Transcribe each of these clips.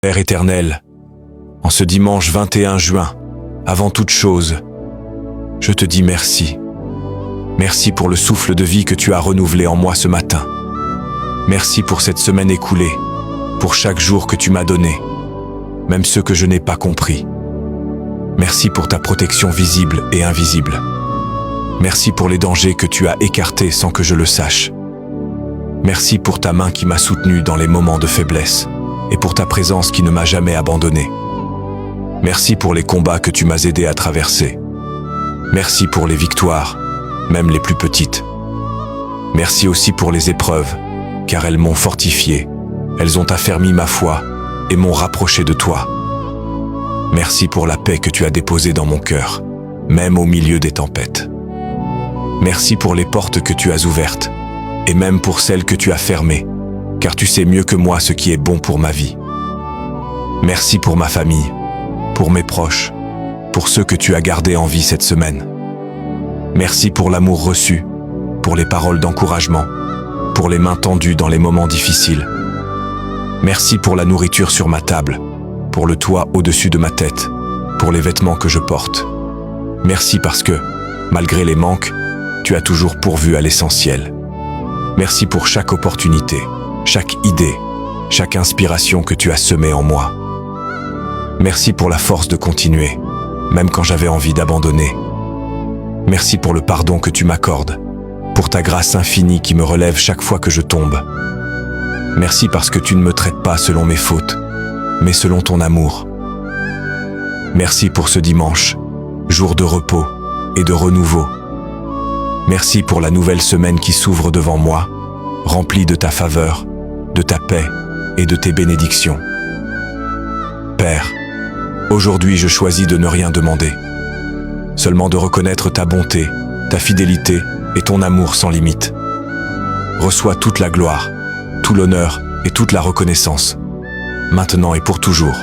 Père éternel, en ce dimanche 21 juin, avant toute chose, je te dis merci. Merci pour le souffle de vie que tu as renouvelé en moi ce matin. Merci pour cette semaine écoulée, pour chaque jour que tu m'as donné, même ceux que je n'ai pas compris. Merci pour ta protection visible et invisible. Merci pour les dangers que tu as écartés sans que je le sache. Merci pour ta main qui m'a soutenu dans les moments de faiblesse et pour ta présence qui ne m'a jamais abandonné. Merci pour les combats que tu m'as aidé à traverser. Merci pour les victoires, même les plus petites. Merci aussi pour les épreuves, car elles m'ont fortifié, elles ont affermi ma foi et m'ont rapproché de toi. Merci pour la paix que tu as déposée dans mon cœur, même au milieu des tempêtes. Merci pour les portes que tu as ouvertes, et même pour celles que tu as fermées, car tu sais mieux que moi ce qui est bon pour ma vie. Merci pour ma famille, pour mes proches, pour ceux que tu as gardés en vie cette semaine. Merci pour l'amour reçu, pour les paroles d'encouragement, pour les mains tendues dans les moments difficiles. Merci pour la nourriture sur ma table, pour le toit au-dessus de ma tête, pour les vêtements que je porte. Merci parce que, malgré les manques, tu as toujours pourvu à l'essentiel. Merci pour chaque opportunité, chaque idée, chaque inspiration que tu as semée en moi. Merci pour la force de continuer, même quand j'avais envie d'abandonner. Merci pour le pardon que tu m'accordes, pour ta grâce infinie qui me relève chaque fois que je tombe. Merci parce que tu ne me traites pas selon mes fautes, mais selon ton amour. Merci pour ce dimanche, jour de repos et de renouveau. Merci pour la nouvelle semaine qui s'ouvre devant moi, remplie de ta faveur, de ta paix et de tes bénédictions. Père, aujourd'hui je choisis de ne rien demander, seulement de reconnaître ta bonté, ta fidélité et ton amour sans limite. Reçois toute la gloire, tout l'honneur et toute la reconnaissance, maintenant et pour toujours.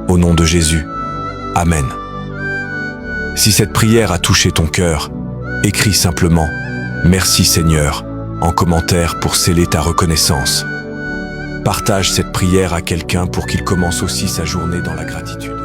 Au nom de Jésus, Amen. Si cette prière a touché ton cœur, écris simplement « Merci Seigneur » en commentaire pour sceller ta reconnaissance. Partage cette prière à quelqu'un pour qu'il commence aussi sa journée dans la gratitude.